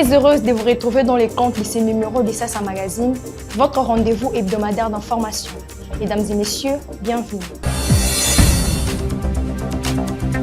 Très heureuse de vous retrouver dans les comptes de ce numéro de Sasa Magazine, votre rendez-vous hebdomadaire d'information. Mesdames et messieurs, bienvenue.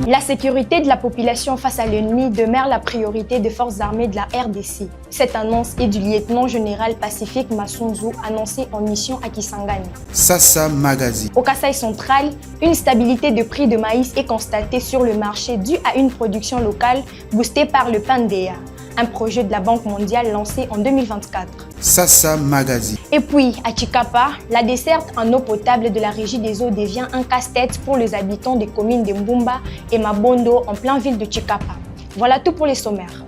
La sécurité de la population face à l'ennemi demeure la priorité des forces armées de la RDC. Cette annonce est du lieutenant-général Pacifique Massunzu annoncé en mission à Kisangani. Sasa Magazine. Au Kasaï central, une stabilité de prix de maïs est constatée sur le marché due à une production locale boostée par le PANDEA, un projet de la Banque mondiale lancé en 2024. Sasa Magazine. Et puis, à Chikapa, la desserte en eau potable de la Régie des eaux devient un casse-tête pour les habitants des communes de Mbumba et Mabondo en plein ville de Chikapa. Voilà tout pour les sommaires.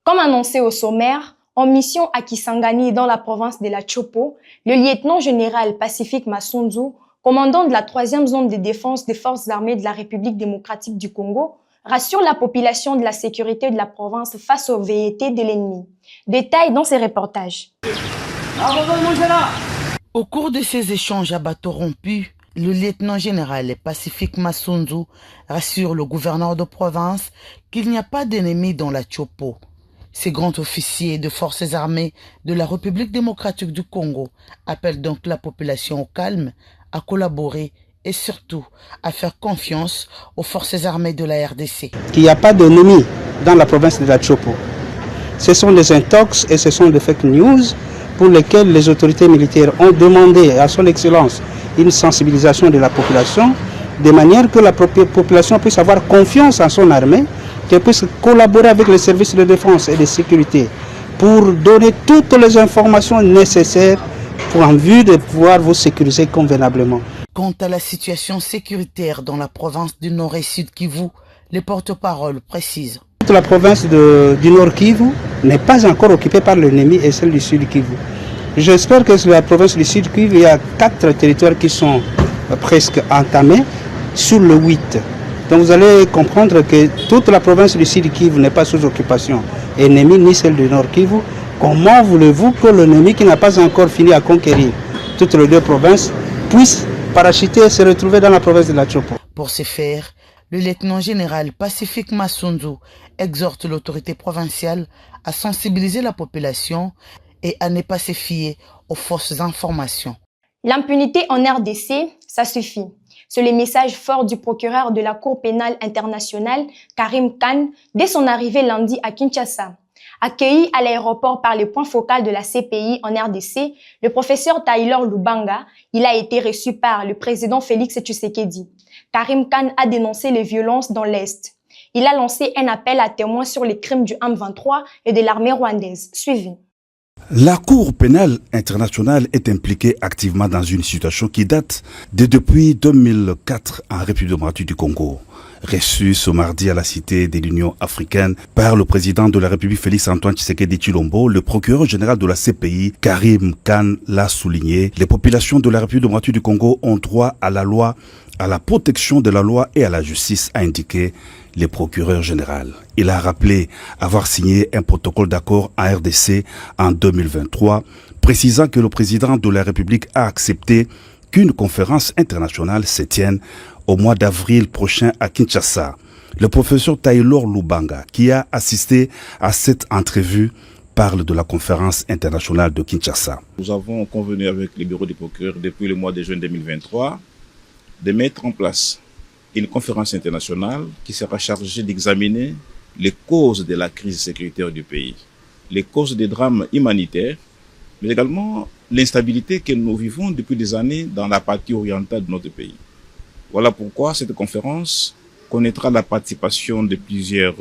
Comme annoncé au sommaire, en mission à Kisangani dans la province de la Chopo, le lieutenant-général Pacifique Massunzu, commandant de la 3e zone de défense des forces armées de la République démocratique du Congo, rassure la population de la sécurité de la province face aux velléités de l'ennemi. Détails dans ces reportages. Au cours de ces échanges à bateau rompu, le lieutenant-général Pacifique Massunzu rassure le gouverneur de province qu'il n'y a pas d'ennemis dans la Chopo. Ces grands officiers de forces armées de la République démocratique du Congo appellent donc la population au calme, à collaborer et surtout à faire confiance aux forces armées de la RDC. Il n'y a pas d'ennemis dans la province de la Chopo. Ce sont des intox et ce sont des fake news pour lesquels les autorités militaires ont demandé à son excellence une sensibilisation de la population de manière que la population puisse avoir confiance en son armée, qu'elle puisse collaborer avec les services de défense et de sécurité pour donner toutes les informations nécessaires pour en vue de pouvoir vous sécuriser convenablement. Quant à la situation sécuritaire dans la province du Nord et Sud Kivu, les porte-paroles précisent. La province du Nord Kivu n'est pas encore occupée par l'ennemi et celle du Sud Kivu. J'espère que sur la province du Sud Kivu, il y a 4 territoires qui sont presque entamés sur le 8. Donc vous allez comprendre que toute la province du Sud Kivu n'est pas sous occupation ennemie ni celle du Nord Kivu. Comment voulez-vous que l'ennemi qui n'a pas encore fini à conquérir toutes les 2 provinces puisse parachuter et se retrouver dans la province de la Chopo? Pour ce faire, le lieutenant-général Pacifique Massunzu exhorte l'autorité provinciale à sensibiliser la population et à ne pas se fier aux fausses informations. L'impunité en RDC, ça suffit. C'est le message fort du procureur de la Cour pénale internationale, Karim Khan, dès son arrivée lundi à Kinshasa. Accueilli à l'aéroport par le point focal de la CPI en RDC, le professeur Taylor Lubanga, il a été reçu par le président Félix Tshisekedi. Karim Khan a dénoncé les violences dans l'Est. Il a lancé un appel à témoins sur les crimes du M23 et de l'armée rwandaise. Suivez. La Cour pénale internationale est impliquée activement dans une situation qui date de depuis 2004 en République démocratique du Congo. Reçu ce mardi à la Cité de l'Union africaine par le président de la République Félix-Antoine Tshisekedi Tshilombo, le procureur général de la CPI, Karim Khan, l'a souligné. Les populations de la République démocratique du Congo ont droit à la loi, à la protection de la loi et à la justice, a indiqué le procureur général. Il a rappelé avoir signé un protocole d'accord en RDC en 2023, précisant que le président de la République a accepté qu'une conférence internationale se tienne au mois d'avril prochain à Kinshasa. Le professeur Taylor Lubanga, qui a assisté à cette entrevue, parle de la conférence internationale de Kinshasa. Nous avons convenu avec le bureau du procureur depuis le mois de juin 2023 de mettre en place une conférence internationale qui sera chargée d'examiner les causes de la crise sécuritaire du pays, les causes des drames humanitaires, mais également l'instabilité que nous vivons depuis des années dans la partie orientale de notre pays. Voilà pourquoi cette conférence connaîtra la participation de plusieurs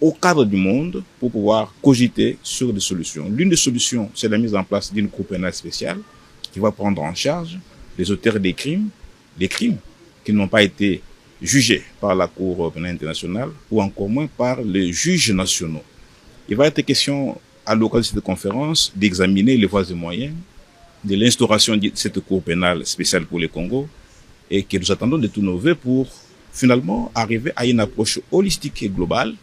hauts cadres du monde pour pouvoir cogiter sur des solutions. L'une des solutions, c'est la mise en place d'une cour pénale spéciale qui va prendre en charge les auteurs des crimes qui n'ont pas été jugés par la Cour pénale internationale ou encore moins par les juges nationaux. Il va être question à l'occasion de cette conférence d'examiner les voies et moyens de l'instauration de cette Cour pénale spéciale pour le Congo et que nous attendons de tous nos vœux pour finalement arriver à une approche holistique et globale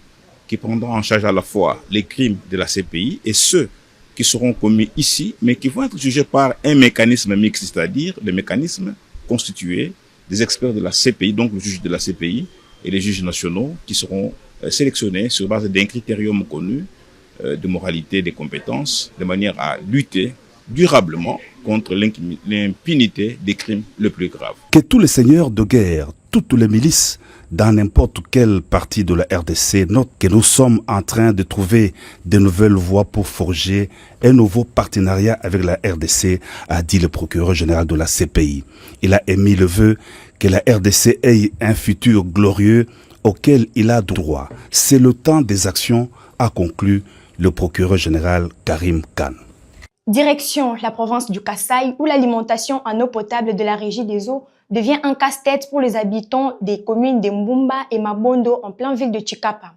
qui prendra en charge à la fois les crimes de la CPI et ceux qui seront commis ici, mais qui vont être jugés par un mécanisme mixte, c'est-à-dire le mécanisme constitué des experts de la CPI, donc le juge de la CPI, et les juges nationaux qui seront sélectionnés sur base d'un critérium connu de moralité des compétences, de manière à lutter durablement contre l'impunité des crimes les plus graves. Que tous les seigneurs de guerre, toutes les milices, dans n'importe quelle partie de la RDC, notent que nous sommes en train de trouver de nouvelles voies pour forger un nouveau partenariat avec la RDC, a dit le procureur général de la CPI. Il a émis le vœu que la RDC ait un futur glorieux auquel il a droit. C'est le temps des actions, a conclu le procureur général Karim Khan. Direction la province du Kasaï, où l'alimentation en eau potable de la régie des eaux devient un casse-tête pour les habitants des communes de Mbumba et Mabondo en pleine ville de Chikapa.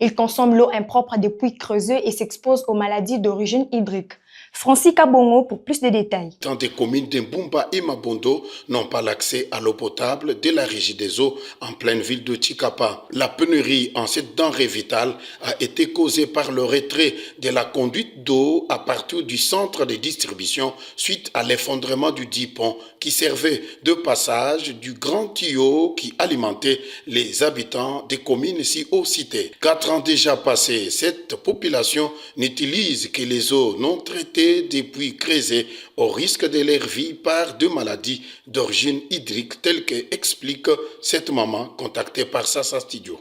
Ils consomment l'eau impropre des puits creuseux et s'exposent aux maladies d'origine hydrique. Francis Kabongo pour plus de détails. Dans des communes de Mbumba et Mabondo n'ont pas l'accès à l'eau potable de la régie des eaux en pleine ville de Chikapa. La pénurie en cette denrée vitale a été causée par le retrait de la conduite d'eau à partir du centre de distribution suite à l'effondrement du dit pont qui servait de passage du grand tuyau qui alimentait les habitants des communes si haut citées. 4 ans déjà passés, cette population n'utilise que les eaux non traitées des puits creusés au risque de leur vie par deux maladies d'origine hydrique telles qu'explique cette maman contactée par Sasa Studio.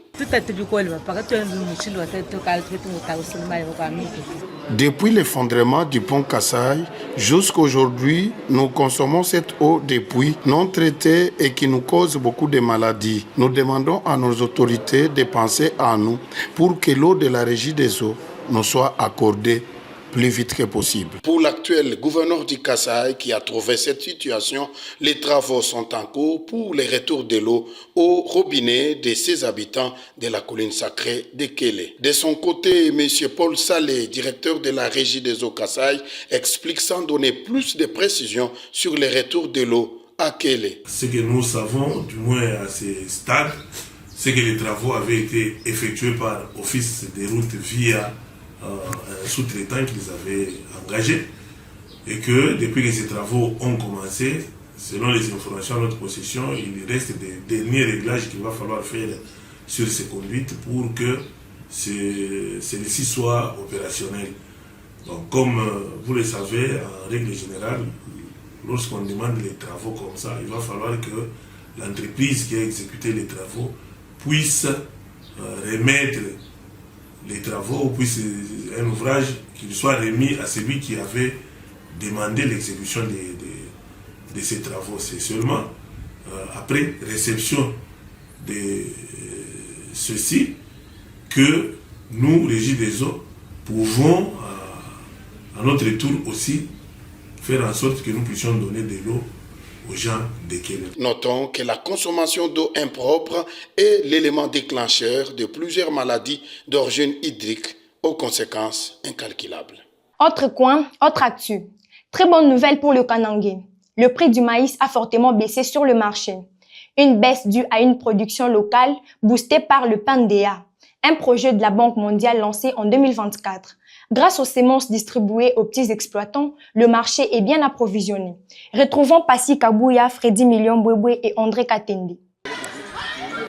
Depuis l'effondrement du pont Kasaï, jusqu'aujourd'hui, nous consommons cette eau des puits non traitée et qui nous cause beaucoup de maladies. Nous demandons à nos autorités de penser à nous pour que l'eau de la régie des eaux nous soit accordée plus vite que possible. Pour l'actuel gouverneur du Kasaï qui a trouvé cette situation, les travaux sont en cours pour le retour de l'eau au robinet de ses habitants de la colline sacrée de Kélé. De son côté, M. Paul Salé, directeur de la régie des eaux Kasaï, explique sans donner plus de précisions sur le retour de l'eau à Kélé. Ce que nous savons, du moins à ce stade, c'est que les travaux avaient été effectués par Office des routes via un sous-traitant qu'ils avaient engagé et que depuis que ces travaux ont commencé, selon les informations à notre possession, il reste des derniers réglages qu'il va falloir faire sur ces conduites pour que celles-ci soient opérationnelles. Donc, comme vous le savez, en règle générale, lorsqu'on demande les travaux comme ça, il va falloir que l'entreprise qui a exécuté les travaux puisse remettre les travaux, puis un ouvrage qui soit remis à celui qui avait demandé l'exécution de ces travaux. C'est seulement après réception de ceci que nous, Régie des eaux, pouvons à notre tour aussi faire en sorte que nous puissions donner de l'eau aux gens de Kélé. Notons que la consommation d'eau impropre est l'élément déclencheur de plusieurs maladies d'origine hydrique aux conséquences incalculables. Autre coin, autre actu. Très bonne nouvelle pour le Kanangé. Le prix du maïs a fortement baissé sur le marché. Une baisse due à une production locale boostée par le PANDEA, un projet de la Banque mondiale lancé en 2024. Grâce aux semences distribuées aux petits exploitants, le marché est bien approvisionné. Retrouvons Passi Kabouya, Freddy Million Bouéboué et André Katende.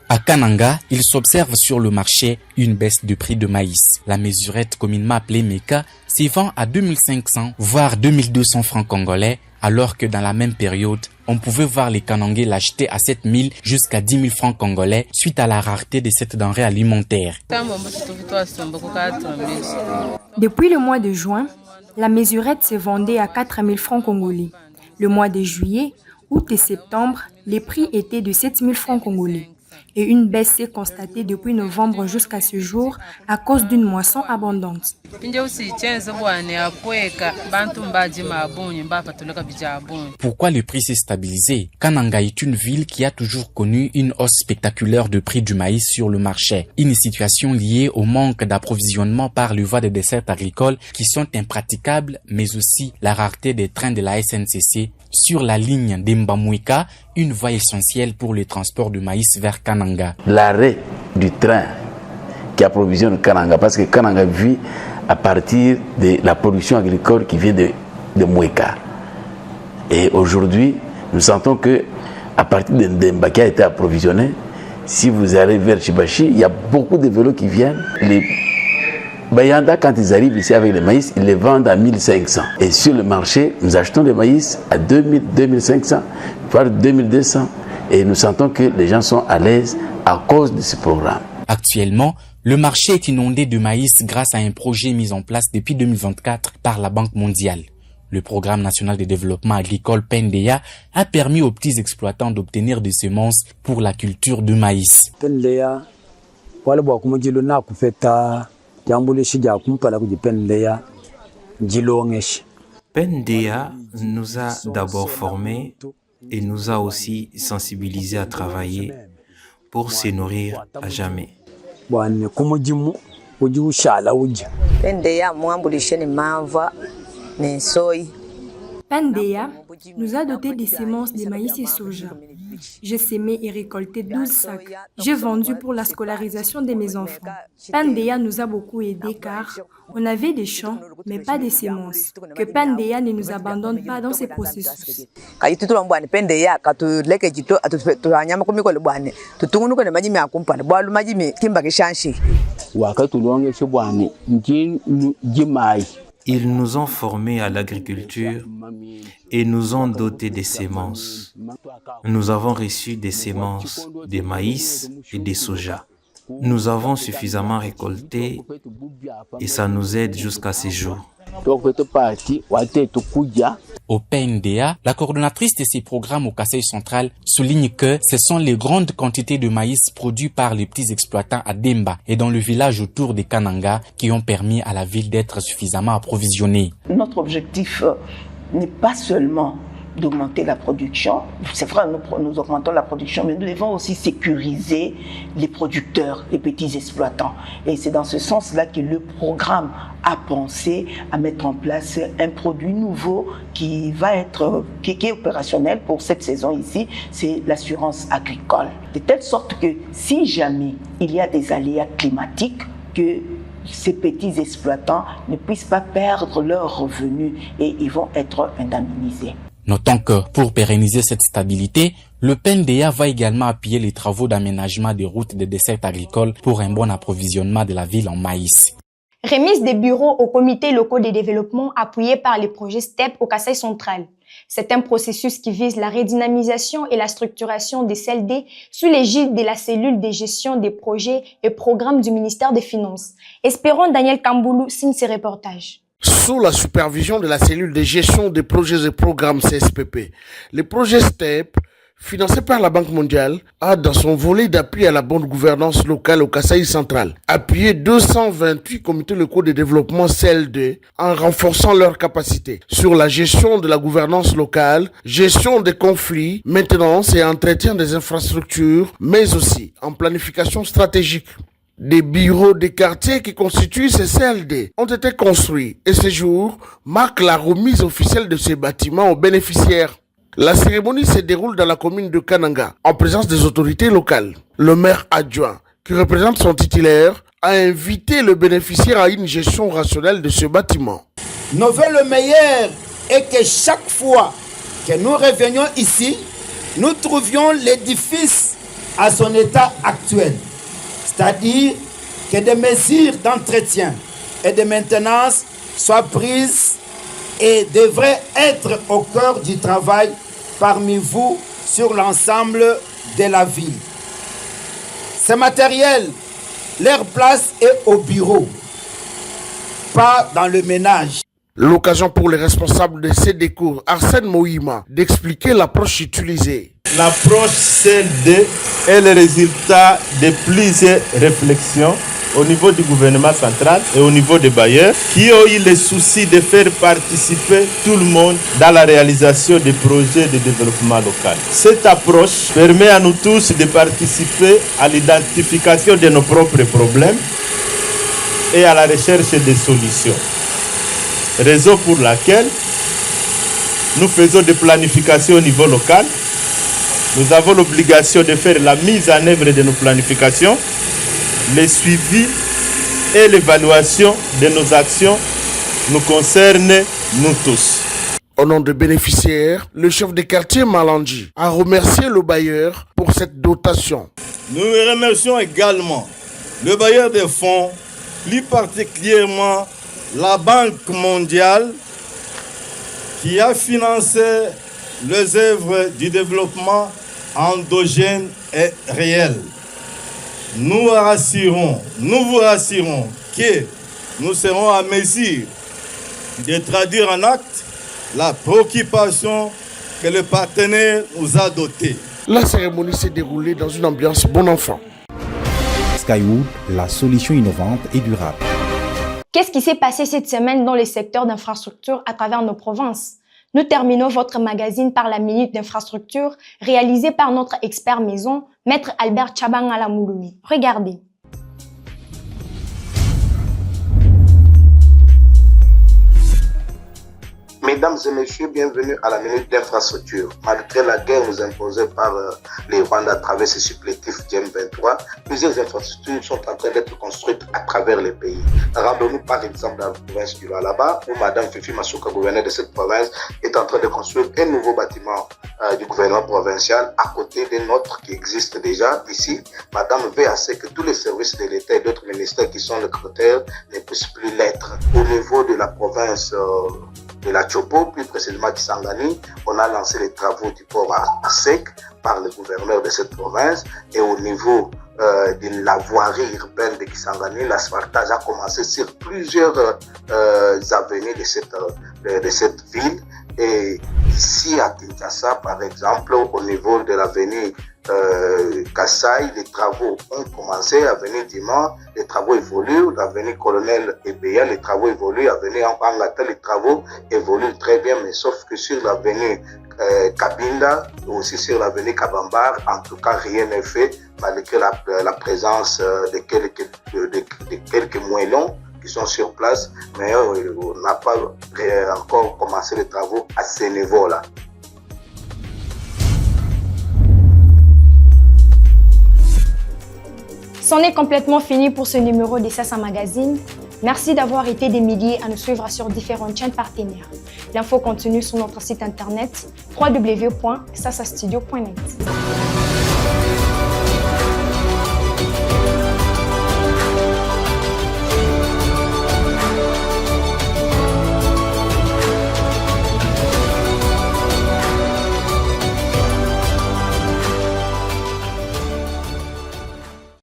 À Kananga, il s'observe sur le marché une baisse de prix de maïs. La mesurette communément appelée Meka s'y vend à 2500 voire 2200 francs congolais, alors que dans la même période, on pouvait voir les Kanangais l'acheter à 7000 jusqu'à 10 000 francs congolais suite à la rareté de cette denrée alimentaire. Depuis le mois de juin, la mesurette se vendait à 4 000 francs congolais. Le mois de juillet, août et septembre, les prix étaient de 7 000 francs congolais. Et une baisse s'est constatée depuis novembre jusqu'à ce jour à cause d'une moisson abondante. Pourquoi le prix s'est stabilisé? Kananga est une ville qui a toujours connu une hausse spectaculaire de prix du maïs sur le marché. Une situation liée au manque d'approvisionnement par le voie des dessertes agricoles qui sont impraticables, mais aussi la rareté des trains de la SNCC sur la ligne d'Mbamouika, une voie essentielle pour le transport de maïs vers Kananga. L'arrêt du train qui approvisionne Kananga, parce que Kananga vit à partir de la production agricole qui vient de Mouika. Et aujourd'hui, nous sentons que à partir de Ndemba qui a été approvisionné, Si vous allez vers Chibachi, il y a beaucoup de vélos qui viennent. Les Bayanda, quand ils arrivent ici avec le maïs, ils les vendent à 1500. Et sur le marché, nous achetons le maïs à 2000, 2500, voire 2200. Et nous sentons que les gens sont à l'aise à cause de ce programme. Actuellement, le marché est inondé de maïs grâce à un projet mis en place depuis 2024 par la Banque mondiale. Le Programme national de développement agricole PNDA a permis aux petits exploitants d'obtenir des semences pour la culture de maïs. PNDA nous a d'abord formés et nous a aussi sensibilisés à travailler pour se nourrir à jamais. PNDA nous a doté des semences de maïs et soja. J'ai semé et récolté 12 sacs. J'ai vendu pour la scolarisation de mes enfants. PNDA nous a beaucoup aidés car on avait des champs, mais pas des semences. Que PNDA ne nous abandonne pas dans ces processus. Ils nous ont formés à l'agriculture et nous ont doté des semences. Nous avons reçu des semences de maïs et de soja. Nous avons suffisamment récolté et ça nous aide jusqu'à ce jour. Au PNDA, la coordonnatrice de ces programmes au Kasaï central souligne que ce sont les grandes quantités de maïs produits par les petits exploitants à Demba et dans le village autour de Kananga qui ont permis à la ville d'être suffisamment approvisionnée. Notre objectif n'est pas seulement d'augmenter la production. C'est vrai, nous augmentons la production, mais nous devons aussi sécuriser les producteurs, les petits exploitants. Et c'est dans ce sens-là que le programme a pensé à mettre en place un produit nouveau qui est opérationnel pour cette saison ici, c'est l'assurance agricole. De telle sorte que si jamais il y a des aléas climatiques, que ces petits exploitants ne puissent pas perdre leurs revenus et ils vont être indemnisés. Notons que pour pérenniser cette stabilité, le PNDA va également appuyer les travaux d'aménagement des routes de dessert agricoles pour un bon approvisionnement de la ville en maïs. Remise des bureaux aux comités locaux de développement appuyés par les projets STEP au Kasaï central. C'est un processus qui vise la redynamisation et la structuration des CLD sous l'égide de la cellule de gestion des projets et programmes du ministère des Finances. Espérons Daniel Kamboulou signe ses reportages. Sous la supervision de la cellule de gestion des projets et programmes CSPP, le projet STEP, financé par la Banque mondiale, a dans son volet d'appui à la bonne gouvernance locale au Kasaï central appuyé 228 comités locaux de développement CLD en renforçant leurs capacités sur la gestion de la gouvernance locale, gestion des conflits, maintenance et entretien des infrastructures, mais aussi en planification stratégique. Des bureaux des quartiers qui constituent ces CLD ont été construits et ce jour marque la remise officielle de ces bâtiments aux bénéficiaires. La cérémonie se déroule dans la commune de Kananga en présence des autorités locales. Le maire adjoint, qui représente son titulaire, a invité le bénéficiaire à une gestion rationnelle de ce bâtiment. Nos vœux le meilleur est que chaque fois que nous revenions ici, nous trouvions l'édifice à son état actuel. C'est-à-dire que des mesures d'entretien et de maintenance soient prises et devraient être au cœur du travail parmi vous sur l'ensemble de la ville. Ces matériels, leur place est au bureau, pas dans le ménage. L'occasion pour les responsables de ces décours, Arsène Moïma, d'expliquer l'approche utilisée. L'approche CLD est le résultat de plusieurs réflexions au niveau du gouvernement central et au niveau des bailleurs qui ont eu le souci de faire participer tout le monde dans la réalisation des projets de développement local. Cette approche permet à nous tous de participer à l'identification de nos propres problèmes et à la recherche des solutions. Raison pour laquelle nous faisons des planifications au niveau local. Nous avons l'obligation de faire la mise en œuvre de nos planifications, le suivi et l'évaluation de nos actions nous concerne nous tous. Au nom des bénéficiaires, le chef de quartier Malandji a remercié le bailleur pour cette dotation. Nous remercions également le bailleur des fonds, plus particulièrement la Banque mondiale, qui a financé les œuvres du développement endogène et réel. Nous vous rassurons que nous serons à mesure de traduire en acte la préoccupation que le partenaire nous a dotée. La cérémonie s'est déroulée dans une ambiance bon enfant. Skywood, la solution innovante et durable. Qu'est-ce qui s'est passé cette semaine dans le secteur d'infrastructure à travers nos provinces? Nous terminons votre magazine par la minute d'infrastructure réalisée par notre expert maison, Maître Albert Tchabangala Mouloumi. Regardez. Mesdames et messieurs, bienvenue à la minute d'infrastructure. Malgré la guerre nous imposée par les Rwandais à travers ce supplétif GEM 23, plusieurs infrastructures sont en train d'être construites à travers les pays. Rendons-nous par exemple dans la province du Lualaba, où Madame Fifi Masuka, gouverneure de cette province, est en train de construire un nouveau bâtiment du gouvernement provincial à côté d'un autre qui existe déjà ici. Madame veut à ce que tous les services de l'État et d'autres ministères qui sont locataires ne puissent plus l'être. Au niveau de la province de la Chopo, plus précisément Kisangani, on a lancé les travaux du port à sec par le gouverneur de cette province, et au niveau de la voirie urbaine de Kisangani, l'asphaltage a commencé sur plusieurs avenues de cette ville. Et ici à Kinshasa, par exemple, au niveau de l'avenue Kassai, les travaux ont commencé. Avenue Dima, les travaux évoluent. L'avenue Colonel Ebeya, les travaux évoluent. Avenue Angata, les travaux évoluent très bien, mais sauf que sur l'avenue Kabinda, aussi sur l'avenue Kabambar, en tout cas rien n'est fait, malgré la présence de quelques moellons qui sont sur place, mais on n'a pas encore commencé les travaux à ce niveau-là. C'en est complètement fini pour ce numéro de Sassa Magazine. Merci d'avoir été des milliers à nous suivre sur différentes chaînes partenaires. L'info continue sur notre site internet www.sassastudio.net.